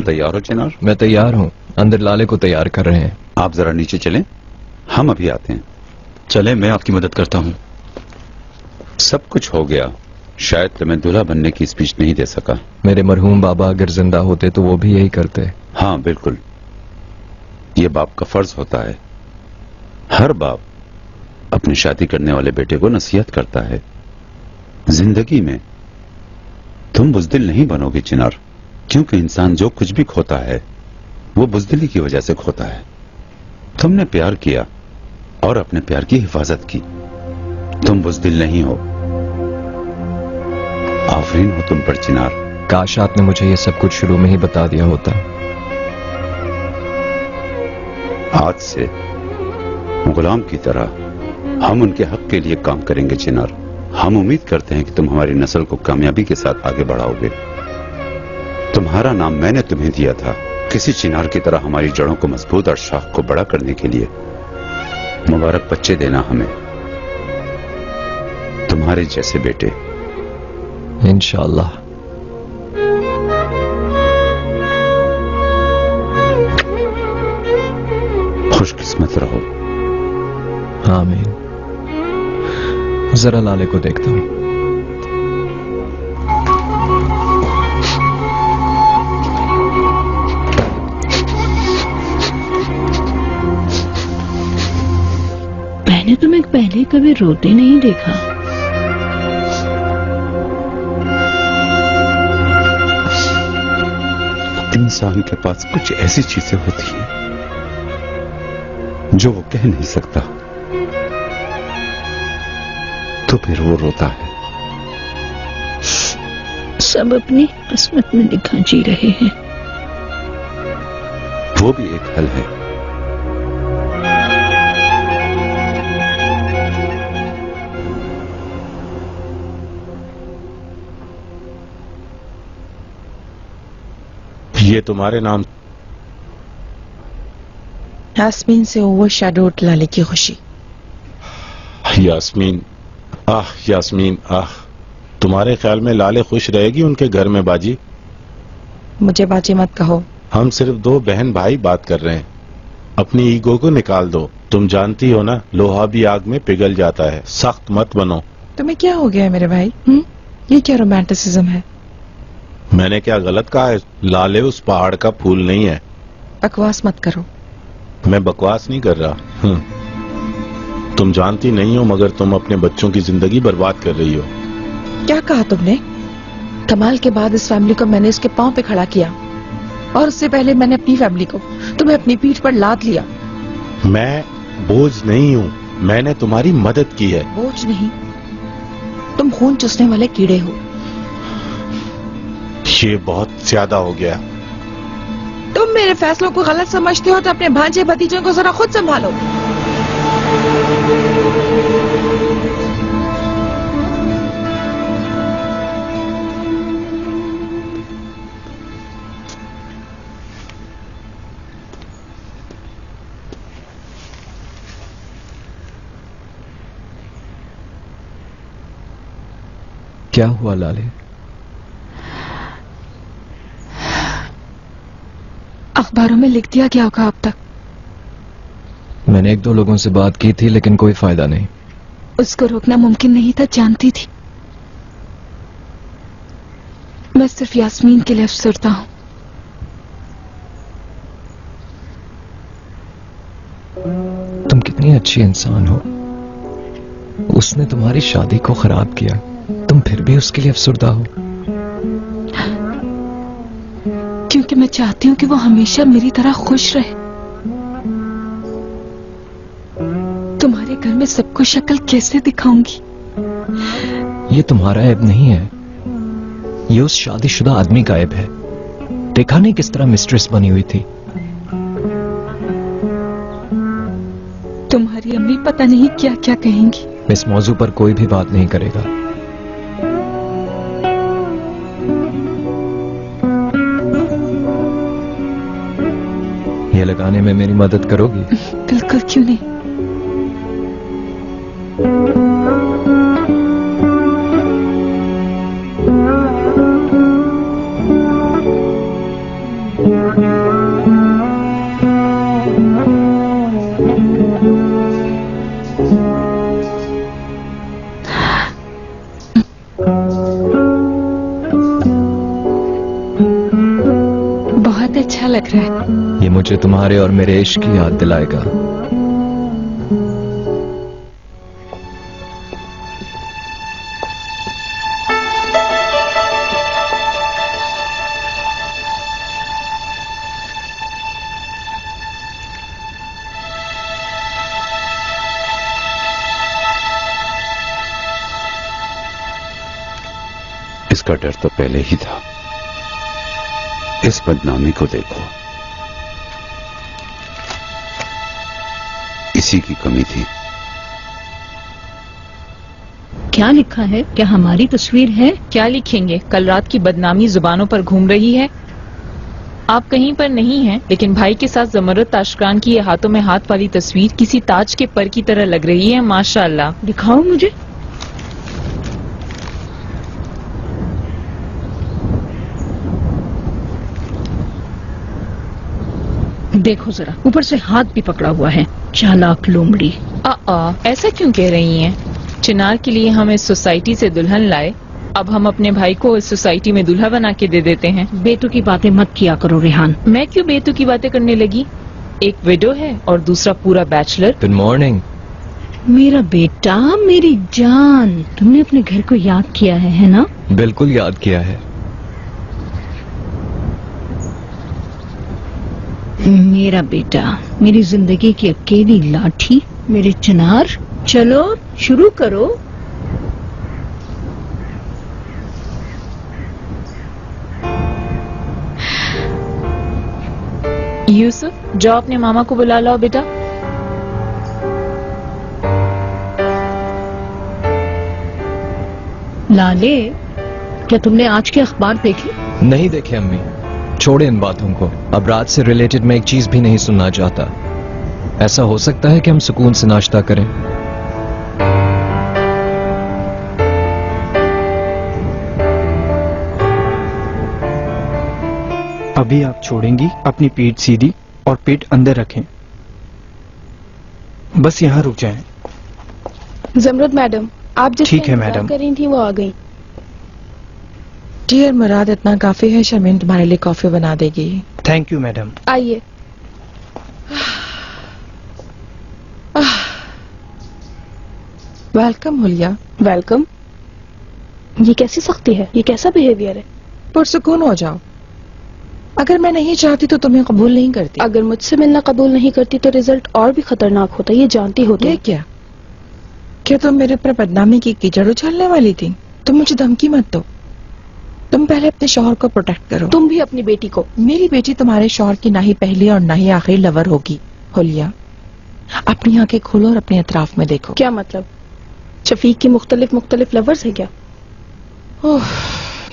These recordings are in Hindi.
तैयार हो चिनार? मैं तैयार हूँ। अंदर लाले को तैयार कर रहे हैं। आप जरा नीचे चलें, हम अभी आते हैं। चले, मैं आपकी मदद करता हूँ। सब कुछ हो गया, शायद तुम्हें दूल्हा बनने की स्पीच नहीं दे सका। मेरे मरहूम बाबा अगर जिंदा होते तो वो भी यही करते। हाँ बिल्कुल, ये बाप का फर्ज होता है। हर बाप अपनी शादी करने वाले बेटे को नसीहत करता है। जिंदगी में तुम बुज़दिल नहीं बनोगे चिनार, क्योंकि इंसान जो कुछ भी खोता है वो बुज़दिली की वजह से खोता है। तुमने प्यार किया और अपने प्यार की हिफाजत की। तुम बुज़दिल नहीं हो। आफरीन हो तुम पर चिनार। काश आपने मुझे ये सब कुछ शुरू में ही बता दिया होता। आज से गुलाम की तरह हम उनके हक के लिए काम करेंगे चिनार। हम उम्मीद करते हैं कि तुम हमारी नस्ल को कामयाबी के साथ आगे बढ़ाओगे। तुम्हारा नाम मैंने तुम्हें दिया था, किसी चिनार की तरह हमारी जड़ों को मजबूत और शाख को बड़ा करने के लिए। मुबारक बच्चे देना हमें, तुम्हारे जैसे बेटे। इंशाअल्लाह। खुशकिस्मत रहो। आमीन। जरा लाले को देखता हूं। मैंने तुम्हें पहले कभी रोते नहीं देखा। इंसान के पास कुछ ऐसी चीजें होती हैं जो वो कह नहीं सकता, तो फिर वो रोता है। सब अपनी किस्मत में लिखा जी रहे हैं। वो भी एक हल है। ये तुम्हारे नाम। यास्मीन से ओवरशैडोड लाले की खुशी। यास्मीन, आह यास्मीन आह। तुम्हारे ख्याल में लाले खुश रहेगी उनके घर में बाजी? मुझे बाजी मत कहो। हम सिर्फ दो बहन भाई बात कर रहे हैं। अपनी ईगो को निकाल दो। तुम जानती हो ना, लोहा भी आग में पिघल जाता है। सख्त मत बनो। तुम्हें क्या हो गया है मेरे भाई? ये क्या रोमांटिसिज्म है? मैंने क्या गलत कहा है? लाले उस पहाड़ का फूल नहीं है। बकवास मत करो। मैं बकवास नहीं कर रहा। तुम जानती नहीं हो, मगर तुम अपने बच्चों की जिंदगी बर्बाद कर रही हो। क्या कहा तुमने? कमाल के बाद इस फैमिली को मैंने उसके पांव पे खड़ा किया, और उससे पहले मैंने अपनी फैमिली को तुम्हें अपनी पीठ पर लाद लिया। मैं बोझ नहीं हूँ, मैंने तुम्हारी मदद की है। बोझ नहीं, तुम खून चूसने वाले कीड़े हो। ये बहुत ज्यादा हो गया। तुम मेरे फैसलों को गलत समझते हो तो अपने भांजे भतीजों को जरा खुद संभालो। क्या हुआ लाले? अखबारों में लिख दिया क्या होगा अब तक? मैंने एक दो लोगों से बात की थी, लेकिन कोई फायदा नहीं। उसको रोकना मुमकिन नहीं था, जानती थी। मैं सिर्फ यास्मीन के लिए अफसरदा हूं। तुम कितनी अच्छी इंसान हो। उसने तुम्हारी शादी को खराब किया, तुम फिर भी उसके लिए अफसरदा हो। क्योंकि मैं चाहती हूँ कि वो हमेशा मेरी तरह खुश रहे। तुम्हारे घर में सबको शक्ल कैसे दिखाऊंगी? ये तुम्हारा ऐब नहीं है, ये उस शादीशुदा आदमी का ऐब है। देखा नहीं किस तरह मिस्ट्रेस बनी हुई थी। तुम्हारी अम्मी पता नहीं क्या क्या कहेंगी। इस मौजू पर कोई भी बात नहीं करेगा। ये लगाने में मेरी मदद करोगी? बिल्कुल, क्यों नहीं। लग रहा है। ये मुझे तुम्हारे और मेरे इश्क की याद दिलाएगा। इसका डर तो पहले ही था। इस बदनामी को देखो, इसी की कमी थी। क्या लिखा है? क्या हमारी तस्वीर है? क्या लिखेंगे? कल रात की बदनामी जुबानों पर घूम रही है। आप कहीं पर नहीं हैं, लेकिन भाई के साथ जमरुद ताशकान की ये हाथों में हाथ वाली तस्वीर किसी ताज के पर की तरह लग रही है। माशाअल्लाह। दिखाओ मुझे। देखो जरा, ऊपर से हाथ भी पकड़ा हुआ है। चालाक लोमड़ी। ऐसा क्यों कह रही हैं? चिनार के लिए हम इस सोसाइटी से दुल्हन लाए, अब हम अपने भाई को इस सोसाइटी में दूल्हा बना के दे देते हैं। बेतु की बातें मत किया करो रेहान। मैं क्यों बेतु की बातें करने लगी? एक विडो है और दूसरा पूरा बैचलर। Good morning. मेरा बेटा, मेरी जान, तुमने अपने घर को याद किया है ना? बिल्कुल याद किया है। मेरा बेटा, मेरी जिंदगी की अकेली लाठी, मेरे चिनार। चलो शुरू करो। यूसुफ, जाओ अपने मामा को बुला लाओ बेटा। लाले, क्या तुमने आज के अखबार देखे? नहीं देखे अम्मी, छोड़े इन बातों को। अब रात से रिलेटेड मैं एक चीज भी नहीं सुनना चाहता। ऐसा हो सकता है कि हम सुकून से नाश्ता करें? अभी आप छोड़ेंगी अपनी पीठ सीधी और पीठ अंदर रखें। बस यहाँ रुक जाएं। जमरुद मैडम, आप जिस ठीक है मैडम। कर रही थी वो आ गई। डियर मुराद, इतना काफी है। शर्मीन तुम्हारे लिए कॉफी बना देगी। Thank you madam. आइए। वेलकम हुलिया। वेलकम। ये कैसी सख्ती है? ये कैसा बिहेवियर है? पुरसुकून हो जाओ। अगर मैं नहीं चाहती तो तुम्हें कबूल नहीं करती। अगर मुझसे मिलना कबूल नहीं करती तो रिजल्ट और भी खतरनाक होता, ये जानती हो ये तुम। क्या तुम मेरे पर बदनामी की कीचड़ उछालने वाली थी? तुम मुझे धमकी मत दो। तुम पहले अपने शौहर को प्रोटेक्ट करो। तुम भी अपनी बेटी को। मेरी बेटी तुम्हारे शौहर की ना ही पहली और ना ही आखिरी लवर होगी। हुलिया, अपनी आंखें खोलो और अपने अतराफ में देखो। क्या मतलब? शफीक की मुख्तलिफ लवर्स है क्या?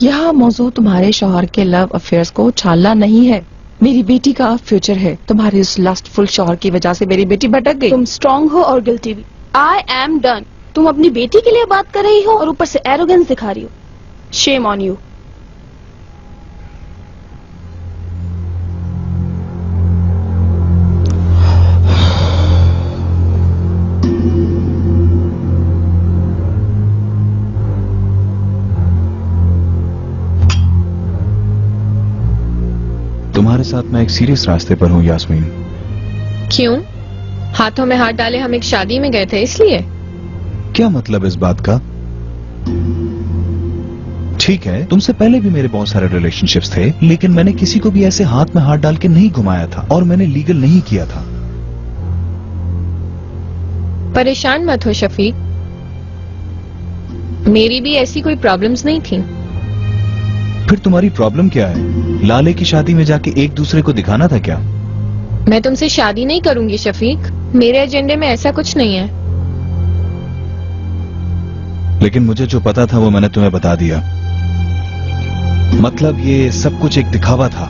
यहाँ मौजूद तुम्हारे शौहर के लव अफेयर्स को उछालना नहीं है। मेरी बेटी का फ्यूचर है। तुम्हारे इस लस्टफुल शौहर की वजह से मेरी बेटी भटक गई। तुम स्ट्रांग हो और गिल्टी भी। I am done. तुम अपनी बेटी के लिए बात कर रही हो और ऊपर से एरोगेंस दिखा रही हो। Shame on you. तुम्हारे साथ मैं एक सीरियस रास्ते पर हूँ यास्मीन। क्यों? हाथों में हाथ डाले हम एक शादी में गए थे इसलिए? क्या मतलब इस बात का? ठीक है, तुमसे पहले भी मेरे बहुत सारे रिलेशनशिप्स थे, लेकिन मैंने किसी को भी ऐसे हाथ में हाथ डाल के नहीं घुमाया था और मैंने लीगल नहीं किया था। परेशान मत हो शफीक, मेरी भी ऐसी कोई प्रॉब्लम्स नहीं थी। फिर तुम्हारी प्रॉब्लम क्या है? लाले की शादी में जाके एक दूसरे को दिखाना था क्या? मैं तुमसे शादी नहीं करूंगी शफीक, मेरे एजेंडे में ऐसा कुछ नहीं है। लेकिन मुझे जो पता था वो मैंने तुम्हें बता दिया। मतलब ये सब कुछ एक दिखावा था।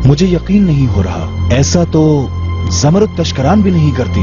मुझे यकीन नहीं हो रहा, ऐसा तो जमरुद तशकरान भी नहीं करती।